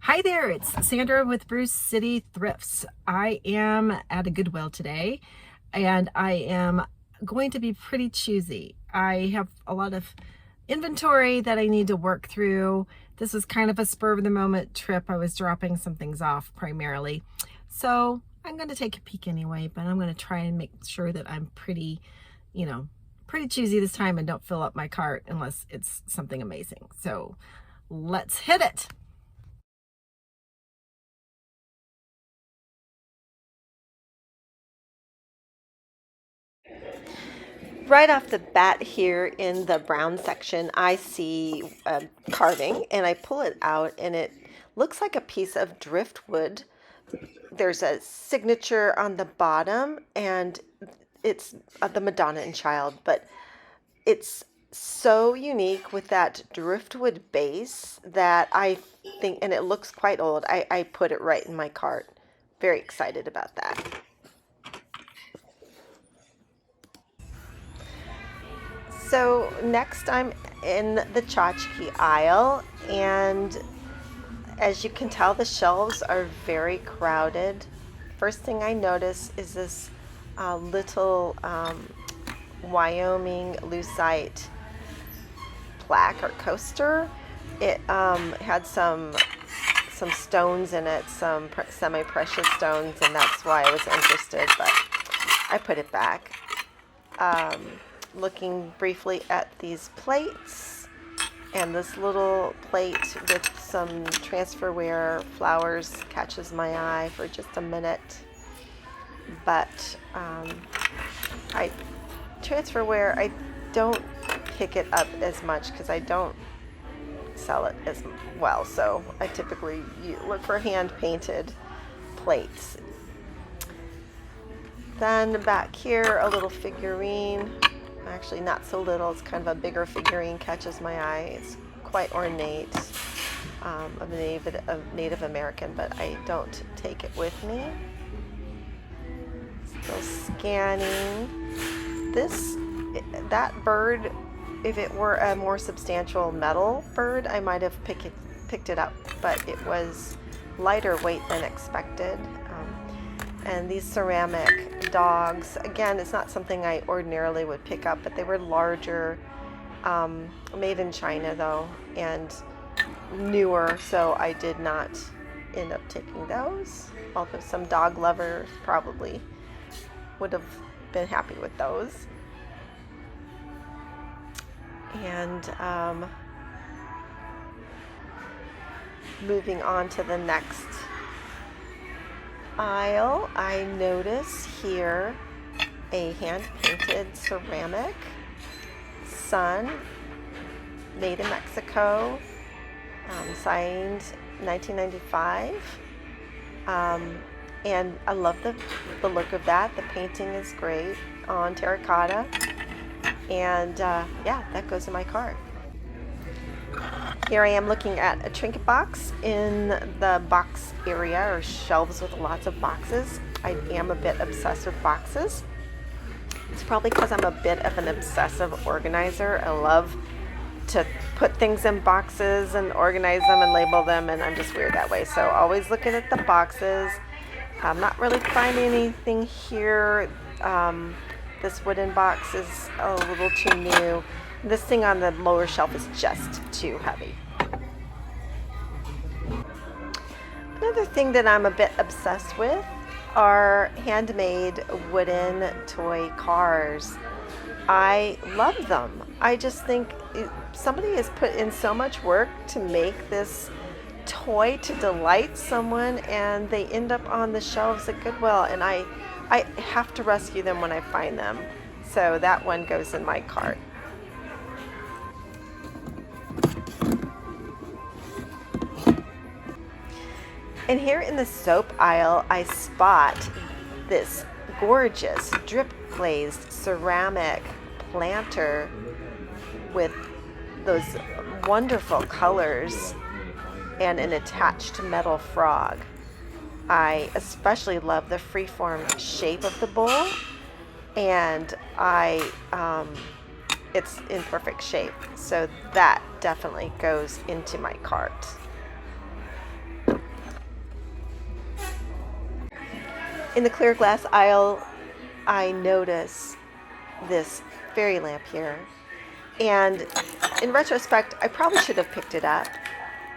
Hi there, it's Sandra with Bruce City Thrifts. I am at a Goodwill today and I am going to be pretty choosy. I have a lot of inventory that I need to work through. This was kind of a spur of the moment trip. I was dropping some things off primarily. So I'm going to take a peek anyway, but I'm going to try and make sure that I'm pretty choosy this time and don't fill up my cart unless it's something amazing. So let's hit it. Right off the bat here in the brown section, I see carving and I pull it out and it looks like a piece of driftwood. There's a signature on the bottom and it's the Madonna Child, but it's so unique with that driftwood base that I think, and it looks quite old, I put it right in my cart. Very excited about that. So next I'm in the tchotchke aisle, and as you can tell, the shelves are very crowded. First thing I notice is this little Wyoming lucite plaque or coaster. It had some stones in it, some semi-precious stones, and that's why I was interested, but I put it back. Looking briefly at these plates, and this little plate with some transferware flowers catches my eye for just a minute. But transferware, I don't pick it up as much because I don't sell it as well. So I typically look for hand painted plates. Then back here, a little figurine. Actually, not so little. It's kind of a bigger figurine, catches my eye. It's quite ornate, of Native American, but I don't take it with me. Still scanning. That bird, if it were a more substantial metal bird, I might have picked it up, but it was lighter weight than expected. And these ceramic dogs, again, it's not something I ordinarily would pick up, but they were larger, made in China though, and newer, so I did not end up taking those. Although some dog lovers probably would have been happy with those. And moving on to the next aisle, I notice here a hand-painted ceramic sun made in Mexico, signed 1995, and I love the look of that. The painting is great on terracotta, and yeah, that goes in my cart. Here I am looking at a trinket box in the box area, or shelves with lots of boxes. I am a bit obsessed with boxes. It's probably because I'm a bit of an obsessive organizer. I love to put things in boxes and organize them and label them, and I'm just weird that way. So always looking at the boxes. I'm not really finding anything here. This wooden box is a little too new. This thing on the lower shelf is just too heavy. Another thing that I'm a bit obsessed with are handmade wooden toy cars. I love them. I just think somebody has put in so much work to make this toy to delight someone, and they end up on the shelves at Goodwill, and I have to rescue them when I find them. So that one goes in my cart. And here in the soap aisle, I spot this gorgeous drip glazed ceramic planter with those wonderful colors and an attached metal frog. I especially love the freeform shape of the bowl, and it's in perfect shape. So that definitely goes into my cart. In the clear glass aisle, I notice this fairy lamp here. And in retrospect, I probably should have picked it up.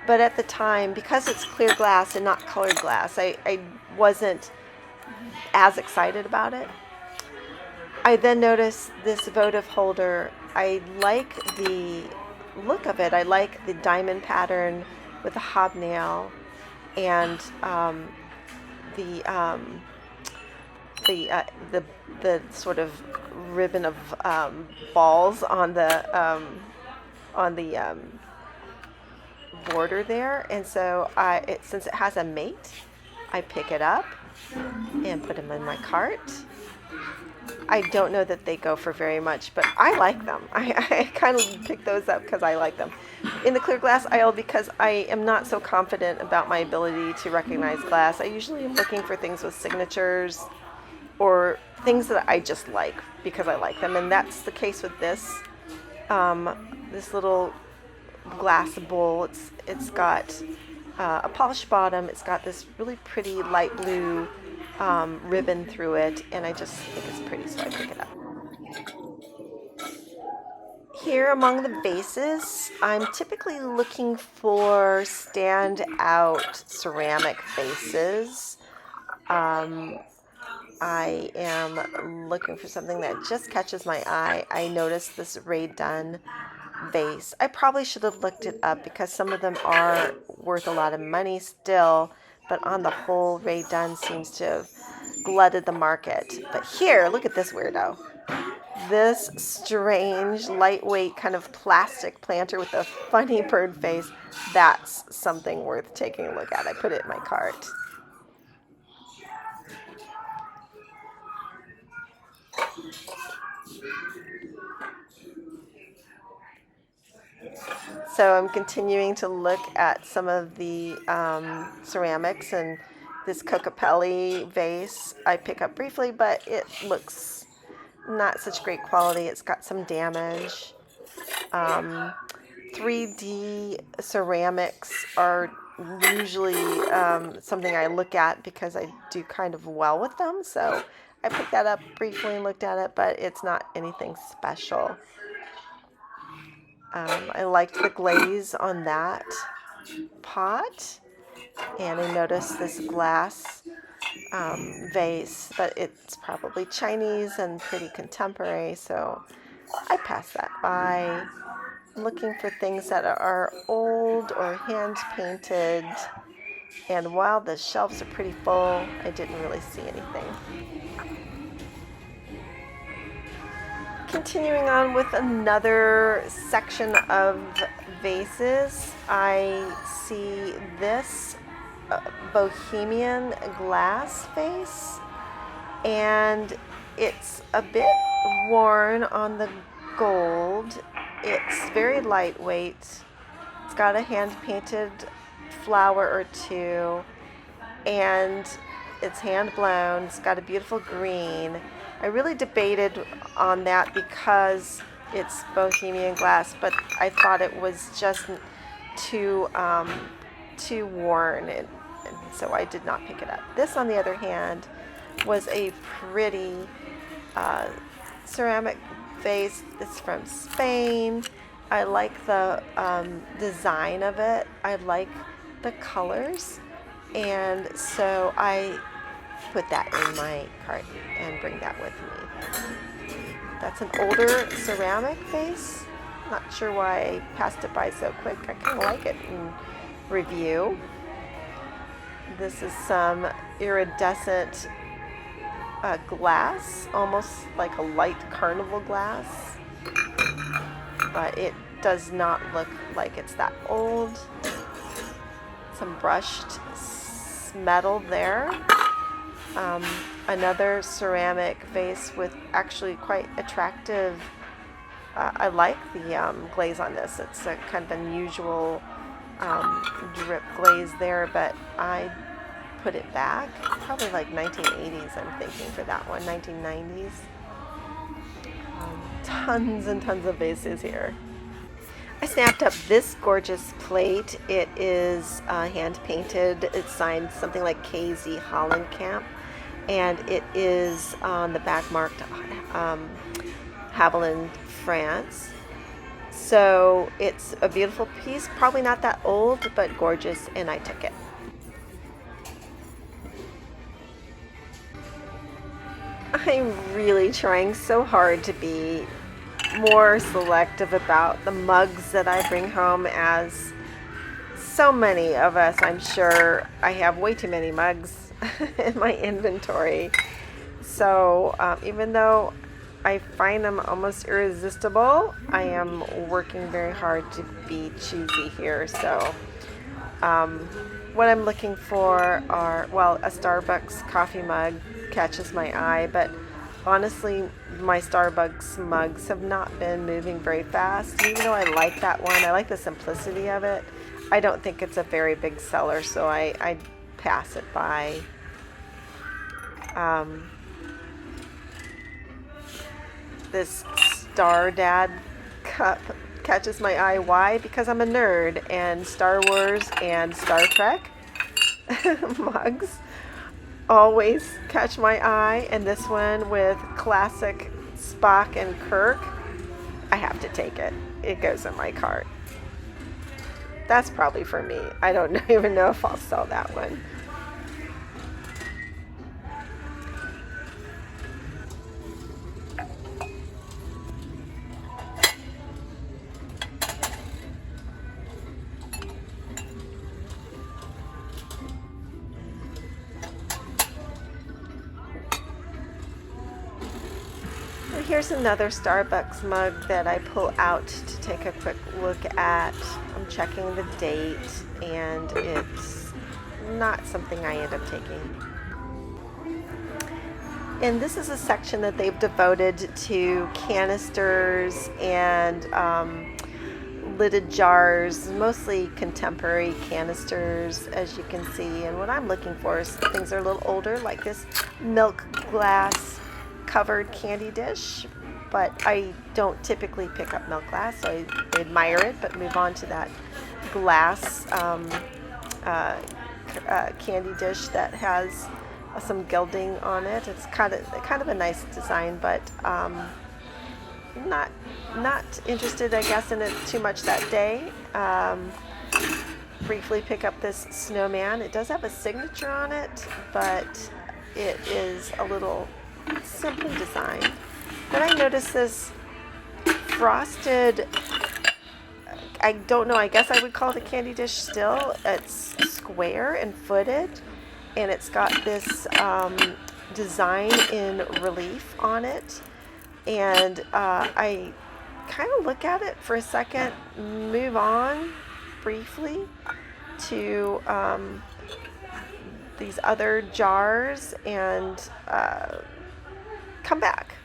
But at the time, because it's clear glass and not colored glass, I wasn't as excited about it. I then noticed this votive holder. I like the look of it. I like the diamond pattern with the hobnail and the sort of ribbon of balls on the border there. And so since it has a mate, I pick it up and put them in my cart. I don't know that they go for very much, but I like them. I kind of pick those up because I like them. In the clear glass aisle, because I am not so confident about my ability to recognize glass, I usually am looking for things with signatures or things that I just like because I like them. And that's the case with this this little glass bowl. It's got a polished bottom. It's got this really pretty light blue ribbon through it, and I just think it's pretty, so I pick it up. Here among the vases, I'm typically looking for standout ceramic vases. I am looking for something that just catches my eye. I noticed this Ray Dunn vase. I probably should have looked it up because some of them are worth a lot of money still, but on the whole, Ray Dunn seems to have glutted the market. But here, look at this weirdo. This strange, lightweight kind of plastic planter with a funny bird face. That's something worth taking a look at. I put it in my cart. So I'm continuing to look at some of the ceramics, and this Coccapelli vase I pick up briefly, but it looks not such great quality. It's got some damage. 3D ceramics are usually something I look at because I do kind of well with them. So I picked that up briefly and looked at it, but it's not anything special. I liked the glaze on that pot, and I noticed this glass vase, but it's probably Chinese and pretty contemporary, so I passed that by. I'm looking for things that are old or hand painted, and while the shelves are pretty full, I didn't really see anything. Continuing on with another section of vases, I see this bohemian glass vase, and it's a bit worn on the gold. It's very lightweight. It's got a hand-painted flower or two, and it's hand-blown. It's got a beautiful green. I really debated on that because it's bohemian glass, but I thought it was just too worn, and so I did not pick it up. This, on the other hand, was a pretty ceramic vase. It's from Spain. I like the design of it. I like the colors, and so I put that in my cart and bring that with me. That's an older ceramic vase. Not sure why I passed it by so quick. I kind of like it in review. This is some iridescent glass, almost like a light carnival glass, but it does not look like it's that old. Some brushed metal there. Another ceramic vase with actually quite attractive, I like the glaze on this. It's a kind of unusual drip glaze there, but I put it back. Probably like 1980s, I'm thinking, for that one, 1990s. Tons and tons of vases here. I snapped up this gorgeous plate. It is hand painted. It's signed something like KZ Hollandkamp. and it is on the back marked Haviland, France. So it's a beautiful piece, probably not that old, but gorgeous, and I took it. I'm really trying so hard to be more selective about the mugs that I bring home, as so many of us, I'm sure, I have way too many mugs in my inventory. So even though I find them almost irresistible, I am working very hard to be choosy here. So what I'm looking for are, well, a Starbucks coffee mug catches my eye, but honestly, my Starbucks mugs have not been moving very fast. Even though I like that one, I like the simplicity of it, I don't think it's a very big seller, so I pass it by. This Star Dad cup catches my eye. Why? Because I'm a nerd, and Star Wars and Star Trek mugs always catch my eye, and this one with classic Spock and Kirk, I have to take it. It goes in my cart. That's probably for me. I don't even know if I'll sell that one. Here's another Starbucks mug that I pull out to take a quick look at. I'm checking the date, and it's not something I end up taking. And this is a section that they've devoted to canisters and lidded jars, mostly contemporary canisters, as you can see. And what I'm looking for is things that are a little older, like this milk glass covered candy dish, but I don't typically pick up milk glass, so I admire it, but move on to that glass candy dish that has some gilding on it. It's kind of a nice design, but not interested, I guess, in it too much that day. Briefly pick up this snowman. It does have a signature on it, but it is a little simply designed. Then I noticed this frosted, I don't know, I guess I would call it a candy dish still. It's square and footed, and it's got this design in relief on it. And I kind of look at it for a second, move on briefly to these other jars, and come back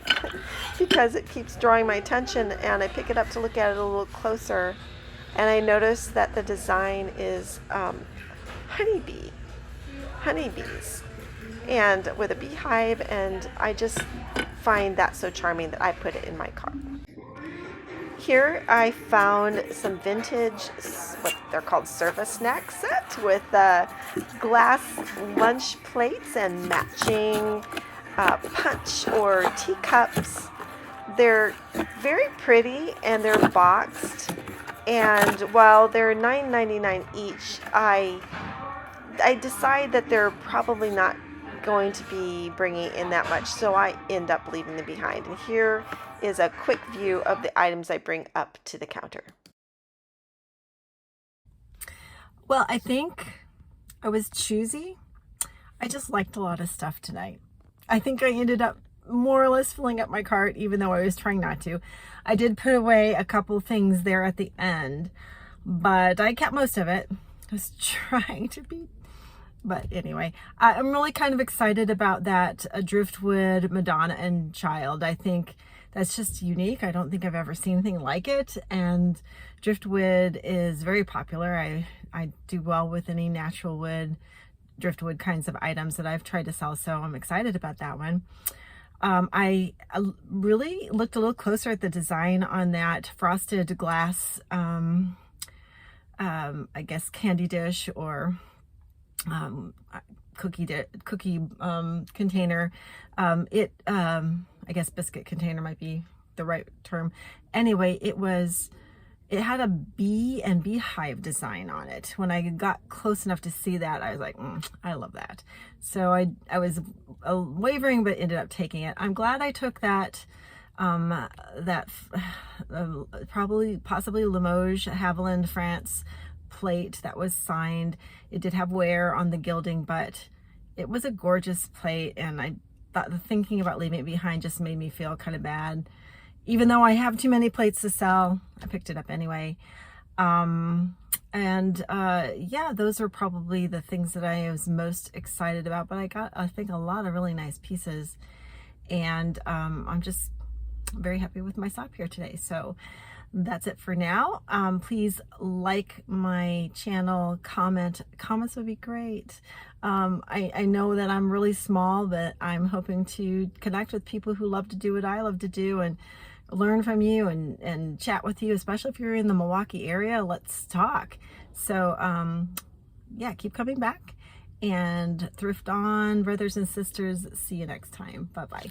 because it keeps drawing my attention, and I pick it up to look at it a little closer, and I notice that the design is honeybees, and with a beehive, and I just find that so charming that I put it in my cart. Here I found some vintage, what they're called service snack set, with glass lunch plates and matching punch or teacups. They're very pretty, and they're boxed, and while they're $9.99 each, I decide that they're probably not going to be bringing in that much, so I end up leaving them behind. And here is a quick view of the items I bring up to the counter. Well, I think I was choosy. I just liked a lot of stuff tonight. I think I ended up more or less filling up my cart, even though I was trying not to. I did put away a couple things there at the end, but I kept most of it. I was trying to be, but anyway, I'm really kind of excited about that driftwood Madonna and Child. I think that's just unique. I don't think I've ever seen anything like it, and driftwood is very popular. I do well with any natural wood, driftwood kinds of items that I've tried to sell, so I'm excited about that one. I really looked a little closer at the design on that frosted glass, I guess candy dish or cookie container. I guess biscuit container might be the right term. Anyway, it had a bee and beehive design on it. When I got close enough to see that, I was like, I love that. So I was wavering, but ended up taking it. I'm glad I took that, possibly Limoges, Haviland, France plate that was signed. It did have wear on the gilding, but it was a gorgeous plate, and I thought the thinking about leaving it behind just made me feel kind of bad. Even though I have too many plates to sell, I picked it up anyway. Yeah, those are probably the things that I was most excited about, but I got, I think, a lot of really nice pieces, and I'm just very happy with my shop here today. So that's it for now. Please like my channel, comments would be great. I know that I'm really small, but I'm hoping to connect with people who love to do what I love to do, and learn from you and chat with you, especially if you're in the Milwaukee area. Let's talk. So yeah, keep coming back, and thrift on, brothers and sisters. See you next time. Bye bye.